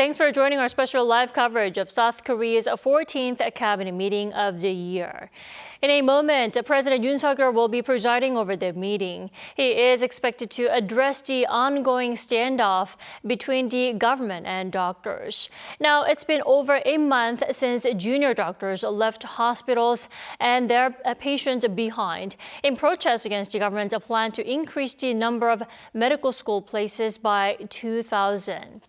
Thanks for joining our special live coverage of South Korea's 14th cabinet meeting of the year. In a moment, President Yoon Suk-yeol will be presiding over the meeting. He is expected to address the ongoing standoff between the government and doctors. Now, it's been over a month since junior doctors left hospitals and their patients behind in protest against the government's plan to increase the number of medical school places by 2,000.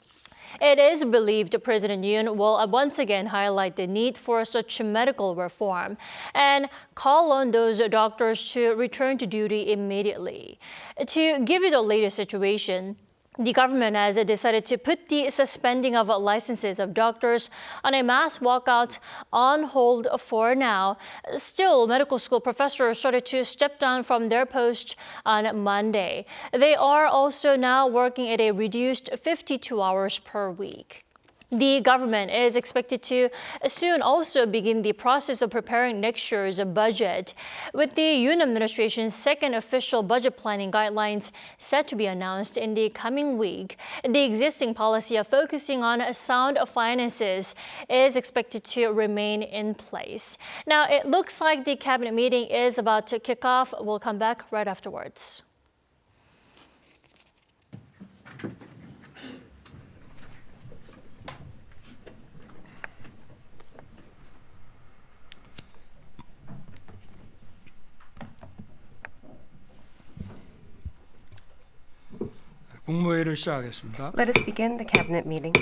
It is believed President Yoon will once again highlight the need for such medical reform and call on those doctors to return to duty immediately. To give you the latest situation, the government has decided to put the suspending of licenses of doctors on a mass walkout on hold for now. Still, medical school professors started to step down from their post on Monday. They are also now working at a reduced 52 hours per week. The government is expected to soon also begin the process of preparing next year's budget, with the Yoon administration's second official budget planning guidelines set to be announced in the coming week. The existing policy of focusing on sound finances is expected to remain in place. Now, it looks like the cabinet meeting is about to kick off. We'll come back right afterwards. 국무회의를 시작하겠습니다. Let us begin the cabinet meeting.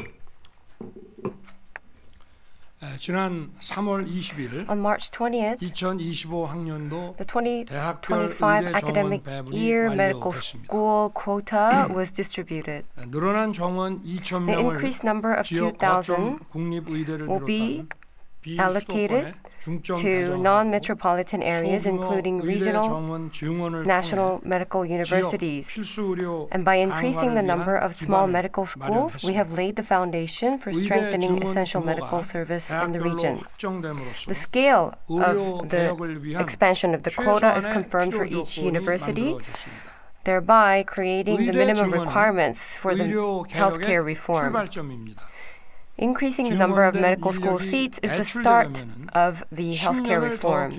지난 3월 20일 On March 20th, 2025 학년도 the 대학별 2025 의대 academic 정원 year 배분이 medical 완료됐습니다. school quota was distributed. 늘어난 정원 The 2,000명을 increased number of 지역 2,000 국립의대를 will be 비롯한 allocated to non-metropolitan areas, including regional, national medical universities. And by increasing the number of small medical schools, we have laid the foundation for strengthening essential medical service in the region. The scale of the expansion of the quota is confirmed for each university, thereby creating the minimum requirements for the healthcare reform. Increasing the number of medical school seats is the start of the healthcare reform.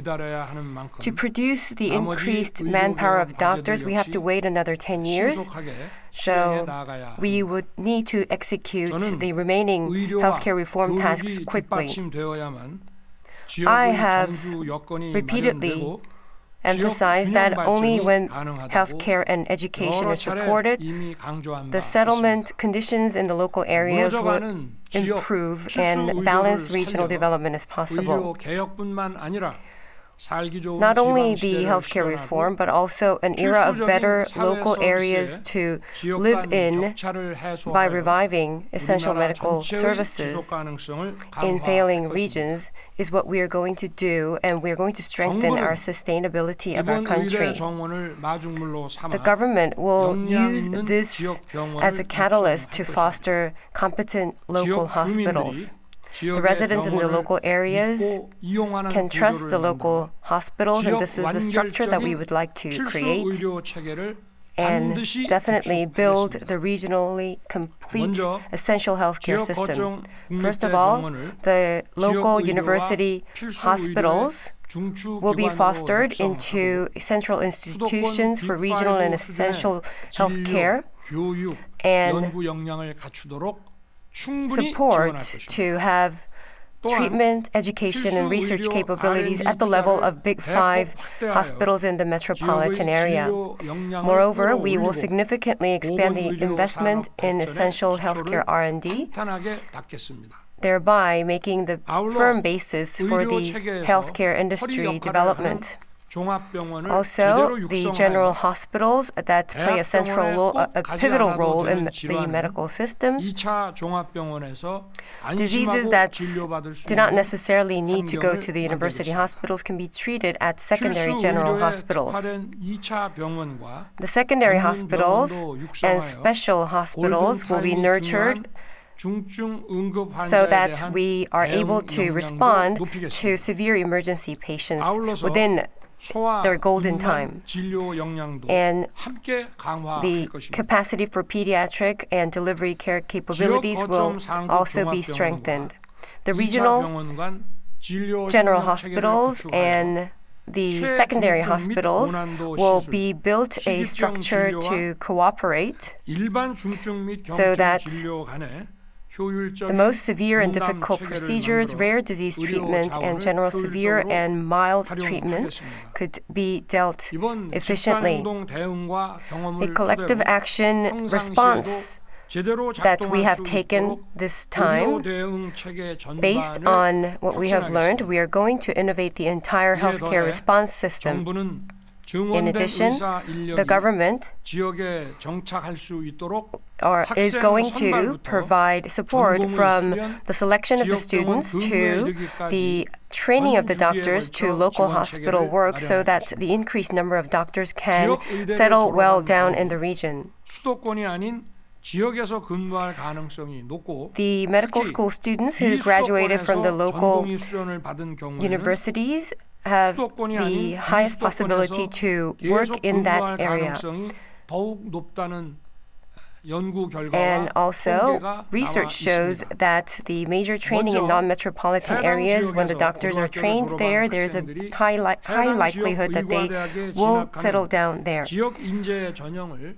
To produce the increased manpower of doctors, we have to wait another 10 years. So we would need to execute the remaining healthcare reform tasks quickly. I have repeatedly emphasized that only when healthcare and education are supported, the settlement conditions in the local areas will improve and balanced regional development is possible. Not only the healthcare reform, but also an era of better local areas to live in by reviving essential medical services in failing regions is what we are going to do, and we are going to strengthen our sustainability of our country. The government will use this as a catalyst to foster competent local hospitals. The residents in the local areas can trust the local hospitals, and this is the structure that we would like to create and definitely build the regionally complete essential healthcare system. First of all, the local university hospitals will be fostered into central institutions for regional and essential healthcare and support to have treatment, education, and research capabilities at the level of Big Five hospitals in the metropolitan area. Moreover, we will significantly expand the investment in essential healthcare R&D, thereby making the firm basis for the healthcare industry development. Also, the general hospitals that play a pivotal role in the medical systems. Diseases that do not necessarily need to go to the university hospitals can be treated at secondary general hospitals. The secondary hospitals and special hospitals will be nurtured so that we are able to respond to severe emergency patients within their golden time. 진료 역량도 And 함께 강화할 the 것입니다. capacity for pediatric and delivery care capabilities will also be strengthened. The regional 병원 진료 general 협력 체계를 hospitals 구축하여 and the secondary hospitals will be built a structure to cooperate 일반 중증 및 so 경증 that 진료 간의 the 효율적인 most severe and 분담 difficult 체계를 procedures, 만들어 rare disease 의료 treatment, and 자원을 general severe 효율적으로 and mild treatment 활용하겠습니다. could be dealt 이번 efficiently. 집단행동 대응과 A 경험을 collective 토대로 action 평상시에도 response 제대로 that we 작동할 have 수 taken 있도록 this 의료 time, 대응 체계 based 전반을 on what we have learned, 혁신하겠습니다. we are going to innovate the entire 이에 healthcare 더해 response system. 정부는 In 증원된 addition, 의사 the 인력이 government 지역에 정착할 수 있도록 is 학생 going to 선발부터 provide support 전공의 from 수련, the selection of the 지역 병원 students 근무에 to 이르기까지 the training of the 전 주기에 doctors to 걸쳐 local 지원 hospital 체계를 work so that 마련하겠습니다. the increased number of doctors can 지역 의대를 settle well 졸업한 down 경우 in the region. 수도권이 아닌 지역에서 근무할 가능성이 높고 The medical 특히 school students who graduated from the 비수도권에서 local 전공의 수련을 받은 경우에는 universities have 수도권이 the 아닌 highest possibility to 비수도권에서 work 계속 in that 근무할 area. 가능성이 더욱 높다는 연구 결과와 And also, 통계가 research 나와 shows 있습니다. that the major training in 먼저 non-metropolitan 해당 areas, when the 지역에서 doctors are 고등학교를 trained 졸업한 there, there's a 학생들이 high 해당 likelihood that they 의과대학에 will 진학하면 settle down there. 지역 인재 전형을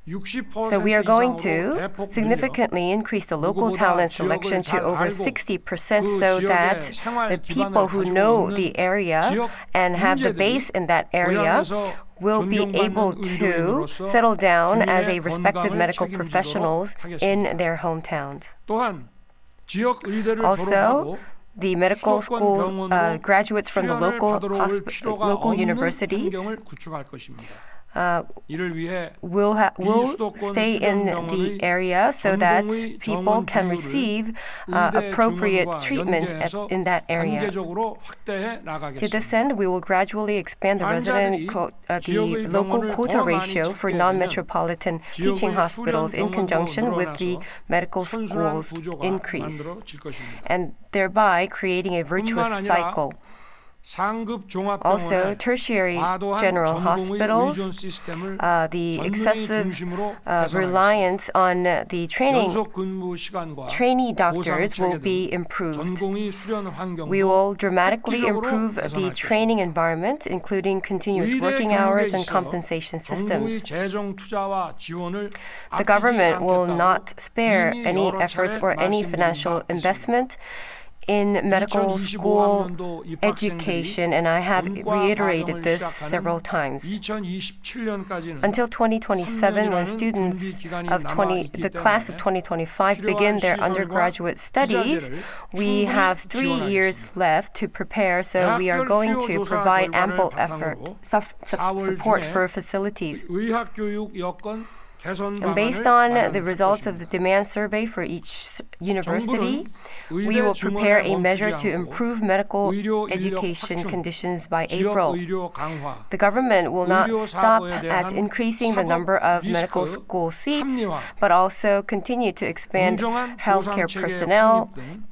60% So we are going 이상으로 to 대폭 늘려 significantly increase the local 누구보다 talent 지역을 selection to 잘 over 알고 60% 그 so 지역의 that 생활 the 기반을 people who 가지고 know 있는 the area 지역 and have the 인재들이 base in that area 고향에서 will be able 존경받는 to 의료인으로서 settle down as a 주민의 respected 건강을 medical 책임지도록 professionals 하겠습니다. in their hometowns. 또한 지역 의대를 Also, 졸업하고 the medical 수도권 school 병원으로 graduates from the 수련을 local 받으러 올 필요가 local 없는 universities 환경을 구축할 것입니다. 이를 위해 will 비수도권 stay in the 수련병원의 area so that 전공의 people 정원 can 비율을 receive 의대 appropriate 증원과 treatment 연계해서 in that area. 단계적으로 확대해 To this 나가겠습니다. end, we will gradually expand the 환자들이 the local 병원을 quota 더 많이 ratio for 찾게 non-metropolitan teaching 지역의 hospitals in 수련 conjunction with 병원도 the 늘어나서 medical 선순환 schools 구조가 increase, 만들어질 것입니다. and thereby creating a virtuous 뿐만 아니라 cycle. 상급 Also, 종합병원의 tertiary 과도한 general 전공의 hospitals, 의존 시스템을 the 전문의 excessive 중심으로 개선하겠습니다. reliance on the 연속 근무 시간과 trainee 보상 doctors will 체계 be 등 improved. 전공의 수련 We 환경도 will dramatically 획기적으로 improve the 개선할 training environment, including continuous 의대 working 교육에 hours and 있어 compensation 정부의 systems. 재정 투자와 지원을 The 아끼지 government will 않겠다고 not spare 이미 any 여러 efforts 차례 or any 말씀드린 financial 바 있습니다. investment in medical school 2025학년도 education, and I have 본과 reiterated 과정을 this 시작하는 several times. 2027년까지는 Until 2027, when students of the class of 2025 begin their undergraduate studies, we have 3 years left to prepare, so we are going to provide ample support for facilities. 의학교육 여건 개선 And based 방안을 on the results of the 마련할 demand survey for each university, 정부는 we will 의대 prepare a 증원에 measure 멈추지 to 않고 improve medical 의료 인력 education 확충, conditions by 지역 April. 의료 강화, The government will not 의료 stop 사고에 at 대한 increasing the 사법 number of 리스크 medical school seats, 합리화, but also continue to expand 공정한 healthcare 보상 체계 personnel, 확립 등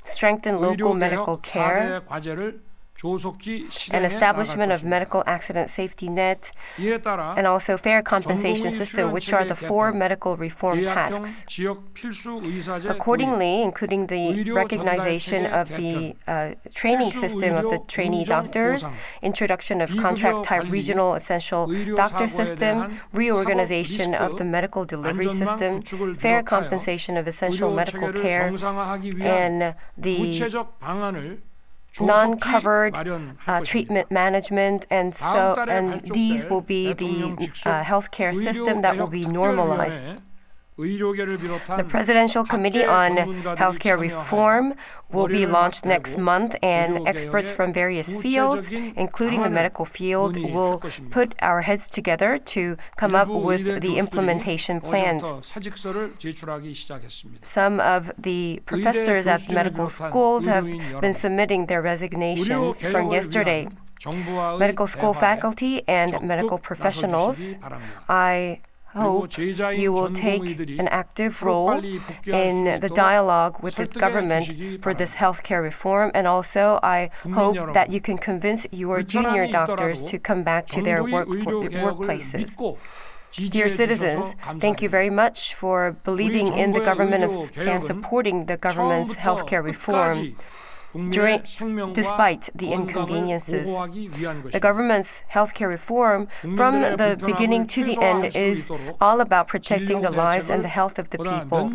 strengthen local medical 의료 care, 개혁 4대 과제를 조속히 and 실행해 establishment 나갈 of 것입니다. medical accident safety net, 이에 따라 and also fair compensation 전공의 system, 수련 which are the 체계 4 개편, medical reform 계약형 tasks. 지역 필수 의사제 Accordingly, including the 의료 recognition 전달 of 체계 the training 필수 system of the 의료 trainee 인정 doctors, 보상, introduction of 비급여 contract type 관리, regional essential 의료 doctor 사고에 system, 대한 reorganization 사법 of the medical delivery 안전망 system, 구축을 fair 비롯하여 compensation of essential 의료 medical 체계를 care, 정상화하기 위한 and the 구체적 방안을 조속히 non-covered 마련할 것입니다. treatment management, and these will be the healthcare system that will be normalized. The Presidential Committee on Healthcare Reform will be launched next month, and experts from various fields, including the medical field, will put our heads together to come up with the implementation plans. Some of the professors at medical schools have been submitting their resignations from yesterday. Medical school faculty and medical professionals, I hope you will take an active role in the dialogue with the government for this healthcare reform. And also, I hope that you can convince your junior doctors to come back to their workplaces. Dear citizens, thank you very much for believing in the government and supporting the government's healthcare reform. Despite the inconveniences, the government's healthcare reform from the beginning to the end is all about protecting the lives and the health of the people.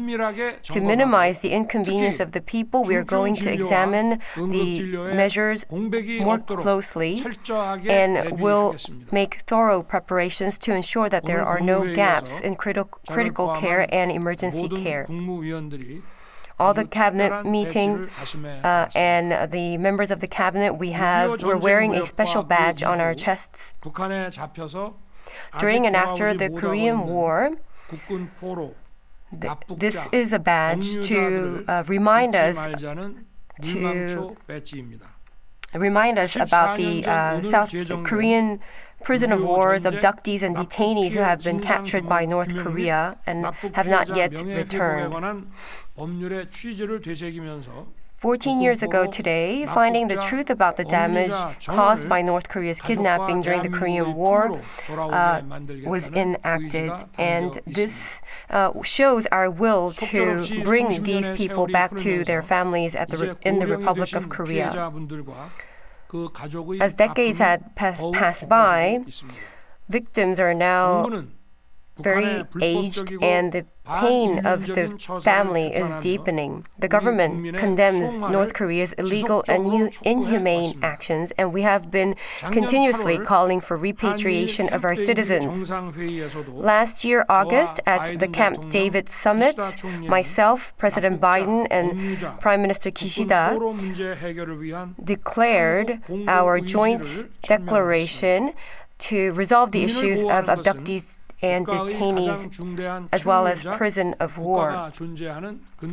To minimize the inconvenience of the people, we are going to examine the measures more closely and will make thorough preparations to ensure that there are no gaps in critical care and emergency care. All the cabinet meeting and the members of the cabinet we're wearing a special badge on our chests. During and after the Korean War, this is a badge to remind us about the South Korean prisoner of wars, abductees, and detainees who have been captured by North Korea and have not yet returned. 14 years ago today, finding the truth about the damage caused by North Korea's kidnapping during the Korean War was enacted, and this shows our will to bring these people back to their families in the Republic of Korea. As decades had passed by, victims are now very aged, and the pain of the family is deepening. The government condemns North Korea's illegal and inhumane actions, and we have been continuously calling for repatriation of our citizens. Last year, August, at the Camp David summit, myself, President Biden, and Prime Minister Kishida declared our joint declaration to resolve the issues of abductees and detainees, as well as prison of war.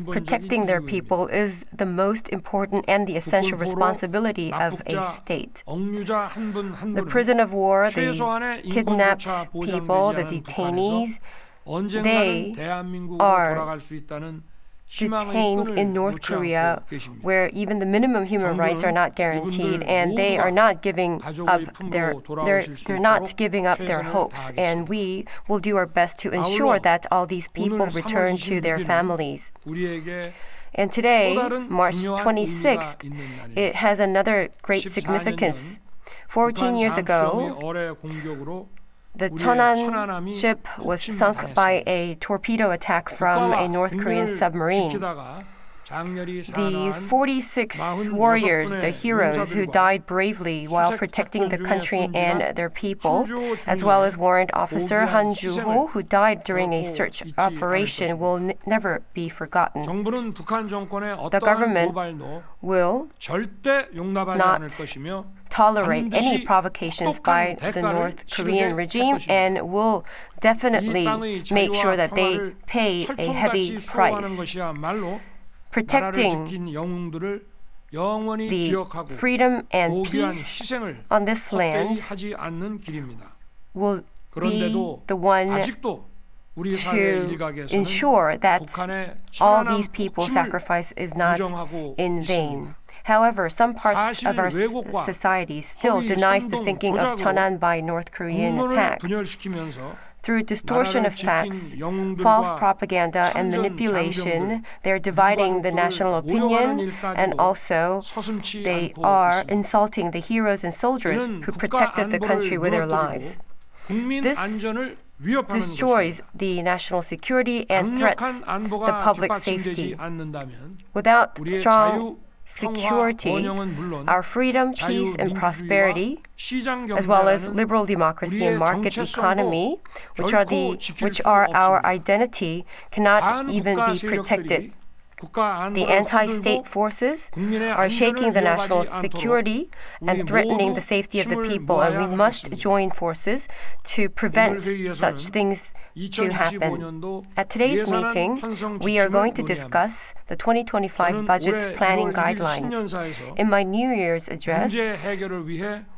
Protecting their people is the most important and the essential responsibility of a state. The prison of war, the kidnapped people, the detainees, they are detained in North Korea, where even the minimum human rights are not guaranteed, and they are not giving up they're not giving up their hopes. And we will do our best to ensure that all these people return to their families. And today, March 26th, it has another great significance. 14 years ago, the Cheonan ship was sunk by a torpedo attack from a North Korean submarine. The 46 warriors, the heroes who died bravely while protecting the country and their people, as well as Warrant Officer Han Ju-ho, who died during a search operation, will never be forgotten. The government will not tolerate any provocations by the North Korean regime and will definitely make sure that they pay a heavy price. Protecting the freedom and peace on this land will be the one to ensure that all these people's sacrifice is not in vain. However, some parts of our society still denies the sinking of Cheonan by North Korean attack. Through distortion of facts, false propaganda, and manipulation, they're dividing the national opinion, and also they are insulting the heroes and soldiers who protected the country with their lives. This destroys the national security and threats the public safety. Without strong security, our freedom, peace, and prosperity, as well as liberal democracy and market economy, which are our identity, cannot even be protected. The anti-state forces are shaking the national security and threatening the safety of the people, and we must join forces to prevent such things to happen. At today's meeting, we are going to discuss the 2025 budget planning guidelines. In my New Year's address,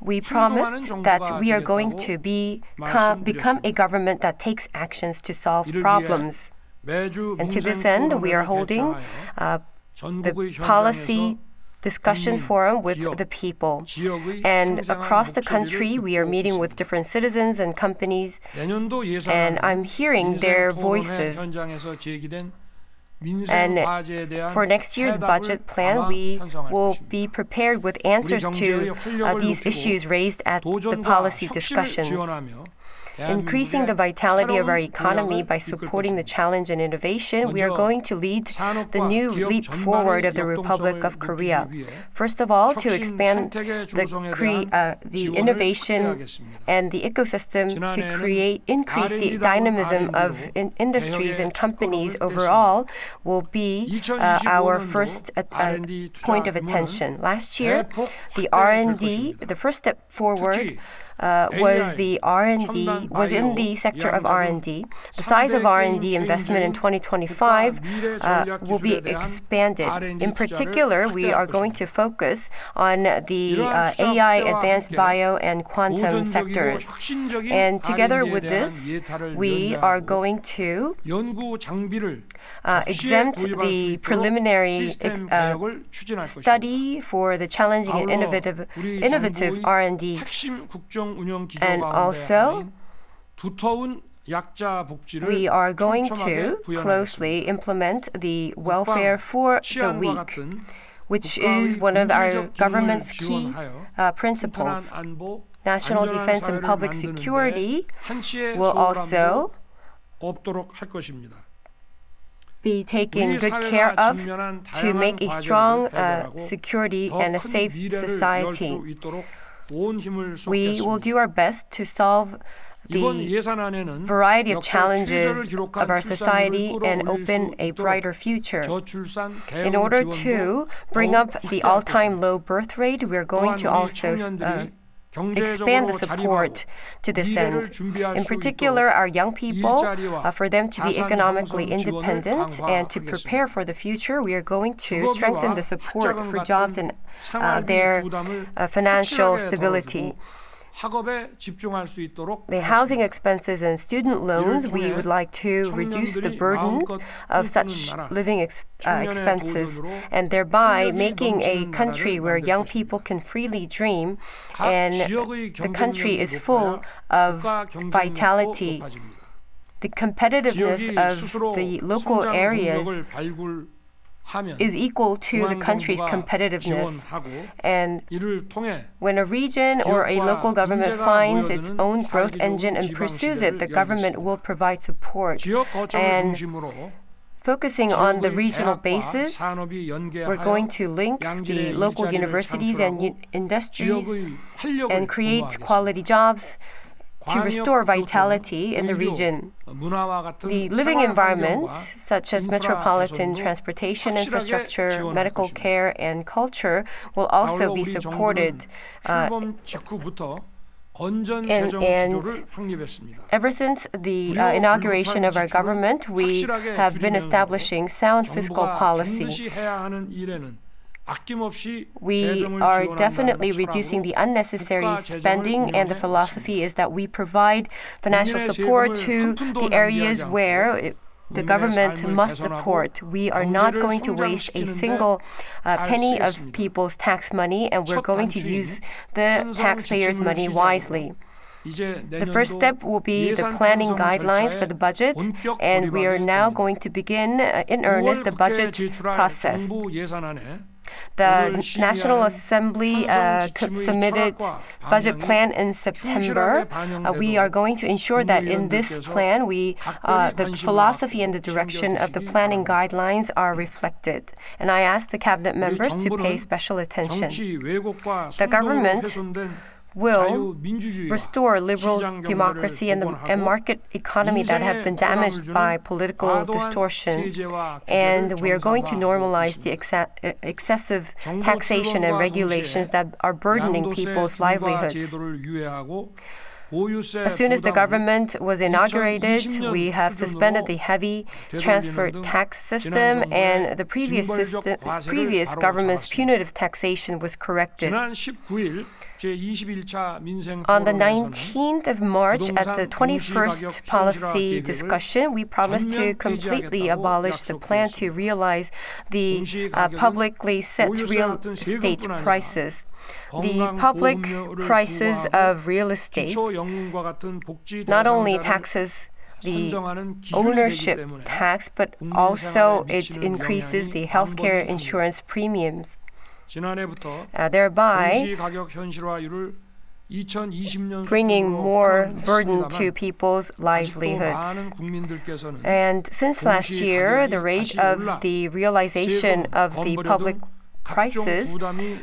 we promised that we are going to become a government that takes actions to solve problems. And to this end, we are holding the policy discussion forum with the people. And across the country, we are meeting with different citizens and companies, and I'm hearing their voices. And for next year's budget plan, we will be prepared with answers to these issues raised at the policy discussions. Increasing the vitality of our economy by supporting the challenge and innovation, we are going to lead the new leap forward of the Republic of Korea. First of all, to expand the innovation and the ecosystem to increase the dynamism of industries and companies overall will be our first point of attention. Last year, the R&D, the first step forward, was in the sector of R&D. The size of R&D investment in 2025 will be expanded. In particular, we are going to focus on the AI, advanced bio, and quantum sectors. And together with this, we are going to exempt the preliminary study for the challenging and innovative R&D. And also, we are going to closely implement the welfare for the weak, which is one of our government's key principles. National defense and public security will also be taken good care of to make a strong security and a safe society. We will do our best to solve the variety of challenges of our society and open a brighter future. In order to bring up the all-time low birth rate, we are going to also expand the support to this end. In particular, our young people, for them to be economically independent and to prepare for the future, we are going to strengthen the support for jobs and their financial stability. The housing expenses and student loans, we would like to reduce the burden of such living expenses and thereby making a country where young people can freely dream and the country is full of vitality. The competitiveness of the local areas is equal to the country's competitiveness. And when a region or a local government finds its own growth engine and pursues it, the government will provide support. And focusing on the regional basis, we're going to link the local universities and industries and create quality jobs to restore vitality in the region. The living environment, such as metropolitan transportation infrastructure, medical care, and culture, will also be supported. And ever since the inauguration of our government, we have been establishing sound fiscal policy. We are definitely reducing the unnecessary spending, and the philosophy is that we provide financial support to the areas where the government must support. We are not going to waste a single penny of people's tax money, and we're going to use the taxpayers' money wisely. The first step will be the planning guidelines for the budget, and we are now going to begin in earnest the budget process. The National Assembly submitted budget plan in September. We are going to ensure that in this plan, the philosophy and the direction of the planning guidelines are reflected. And I ask the cabinet members to pay special attention. The government will restore liberal democracy and market economy that have been damaged by political distortion. And we are going to normalize the excessive taxation and regulations that are burdening people's livelihoods. As soon as the government was inaugurated, we have suspended the heavy transfer tax system, and the previous government's punitive taxation was corrected. On the 19th of March, at the 21st policy discussion, we promised to completely abolish the plan to realize the publicly set real estate prices. The public prices of real estate not only taxes the ownership tax, but also it increases the healthcare insurance premiums. Thereby bringing more burden to people's livelihoods. And since last year, the rate of the realization of the public prices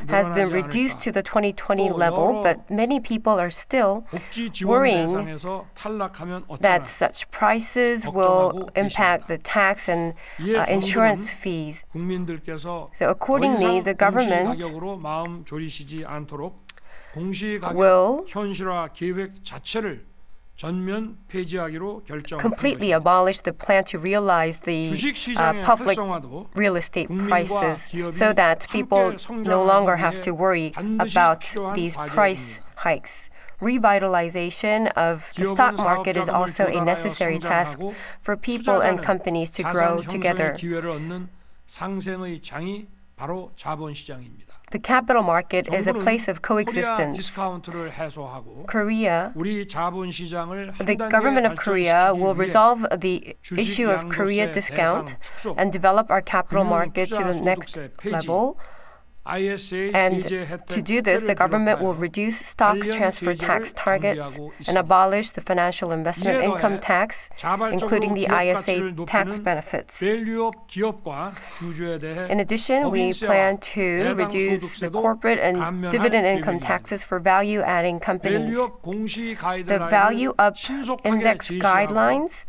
has been reduced to the 2020 level, but many people are still worrying that such prices will impact the tax and insurance fees. So accordingly, the government will completely abolish the plan to realize the public real estate prices so that people no longer have to worry about these price hikes. Revitalization of the stock market is also a necessary task for people and companies to grow together. The capital market is a place of coexistence. The government of Korea will resolve the issue of Korea discount and develop our capital market to the next level. And to do this, the government will reduce stock transfer tax targets and abolish the financial investment income tax, including the ISA tax benefits. In addition, we plan to reduce the corporate and dividend income taxes for value-adding companies. The value-up index guidelines,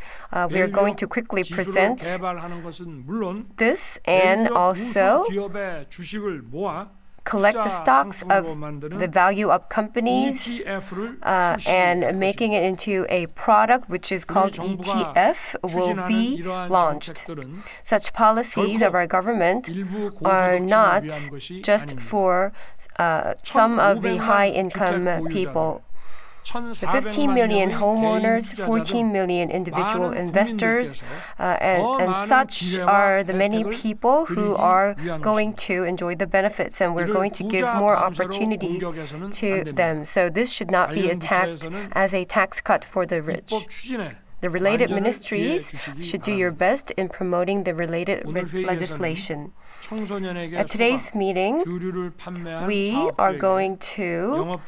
we are going to quickly present this and also collect the stocks of the value-up companies and making it into a product which is called ETF will be launched. Such policies of our government are not just for some of the high-income people. The 15 million homeowners, 14 million individual investors, and such are the many people who are going to enjoy the benefits, and we're going to give more opportunities to them. So this should not be attacked as a tax cut for the rich. The related ministries should do your best in promoting the related legislation. At today's meeting, we are going to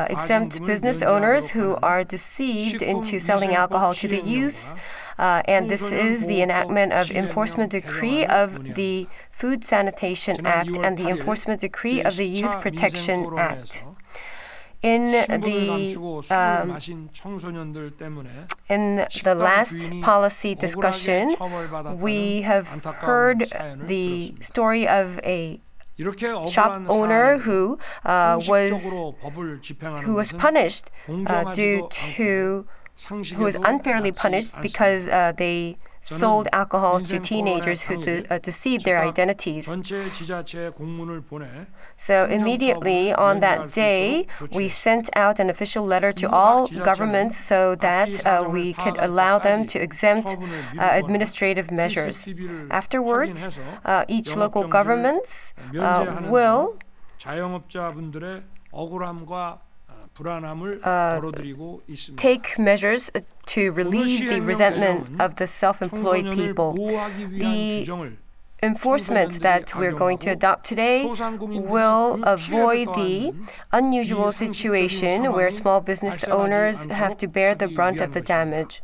exempt business owners who are deceived into selling alcohol to the youths, and this is the enactment of Enforcement Decree of the Food Sanitation Act and the Enforcement Decree of the Youth Protection Act. In the last policy discussion, we have heard the story of a shop owner who was punished who was unfairly punished because they sold alcohol to teenagers who deceived their identities. So immediately on that day, we sent out an official letter to all governments so that we could allow them to exempt administrative measures. Afterwards, each local government will take measures to relieve the resentment of the self-employed people. The enforcement that we're going to adopt today will avoid the unusual situation where small business owners have to bear the brunt of the damage.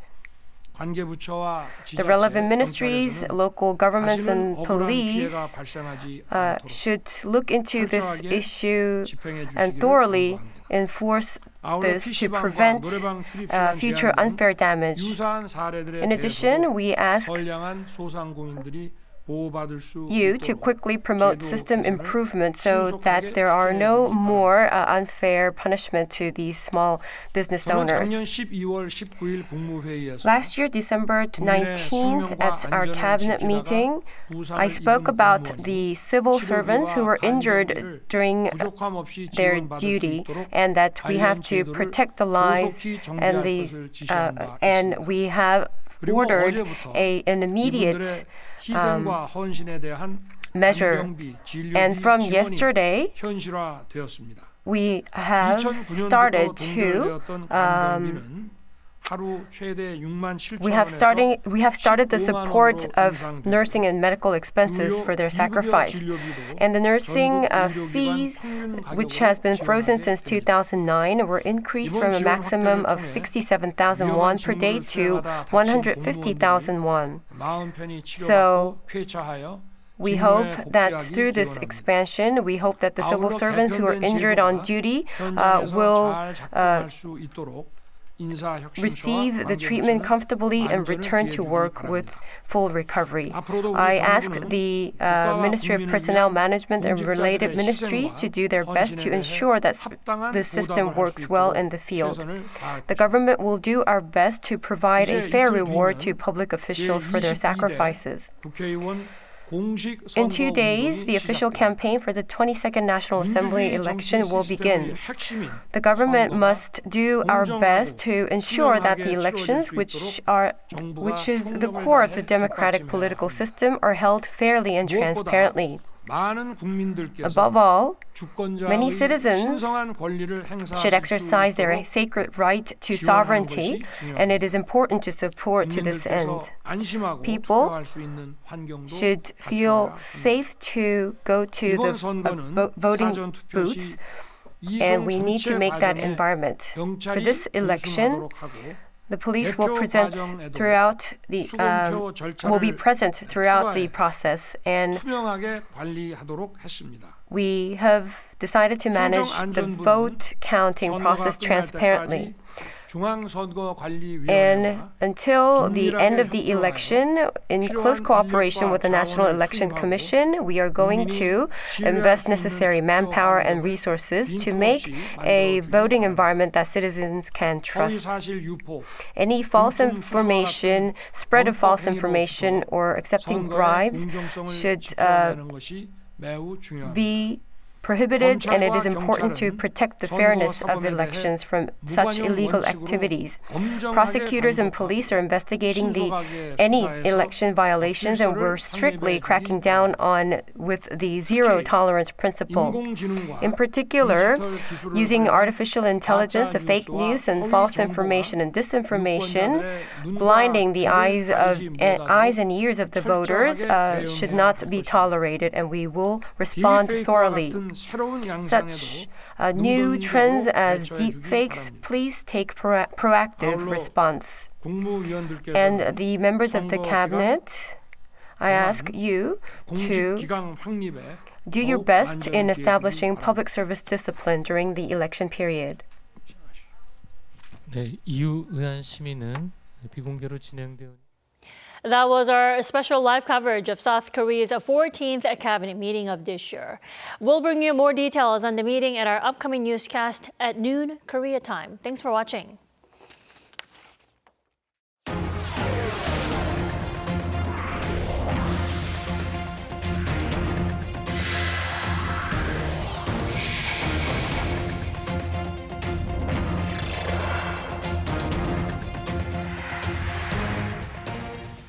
관계부처와 The relevant ministries, 지자체, local governments, 다시는 and 억울한 police 피해가 발생하지 않도록 should look into this 철저하게 issue 집행해 and 주시기를 thoroughly 당부합니다. enforce 아울러 this to PC방과 prevent 노래방 출입 시간 future 제한 등 unfair damage. 유사한 사례들에 In addition, 대해서도 we ask 선량한 소상공인들이 보호받을 수 you to 있도록 quickly promote 제도 system 개선을 improvement so 신속하게 that there are no 추진해 주기 more unfair punishment to these small business 저는 owners. 작년 12월 19일 국무회의에서 Last year, December 19th, at our cabinet meeting, I spoke about the civil servants who were injured during their duty and that we have to protect the lives and we have ordered an immediate 희생과 헌신에 대한 measure. 간병비, 진료비 And from 지원이 yesterday, 현실화되었습니다. we have started 2009년부터 to 동결되었던 간병비는 하루 최대 6만 7천 we have started the support of nursing and medical expenses for their sacrifice. And the nursing fees, which has been frozen since 2009, were increased from a maximum of 67,000 won per day to 150,000 won. So we hope that through this expansion, we hope that the civil servants who are injured on duty will receive the treatment comfortably and return to work with full recovery. I asked the Ministry of Personnel Management and related ministries to do their best to ensure that the system works well in the field. The government will do our best to provide a fair reward to public officials for their sacrifices. In 2 days, the official campaign for the 22nd National Assembly election will begin. The government must do our best to ensure that the elections, which is the core of the democratic political system, are held fairly and transparently. Above all, many citizens should exercise their sacred right to sovereignty, and it is important to support to this end. People should feel safe to go to the voting booths, and we need to make that environment. For this election, the police will be present throughout the process, and we have decided to manage the vote counting process transparently. And until the end of the election, in close cooperation with the National Election Commission, we are going to invest necessary manpower and resources to make a voting environment that citizens can trust. Any false information, spread of false information, or accepting bribes should be prohibited, and it is important to protect the fairness of elections from such illegal activities. Prosecutors and police are investigating any election violations, and we're strictly cracking down on with the zero tolerance principle. In particular, using artificial intelligence, the fake news and false information and disinformation, blinding the eyes and ears of the voters should not be tolerated, and we will respond thoroughly. Such new trends as deepfakes, please take proactive response. And the members of the cabinet, I ask you to do your best in establishing public service discipline during the election period. 네, 이유 의안 심의는 비공개로 진행되어. That was our special live coverage of South Korea's 14th cabinet meeting of this year. We'll bring you more details on the meeting at our upcoming newscast at noon Korea time. Thanks for watching.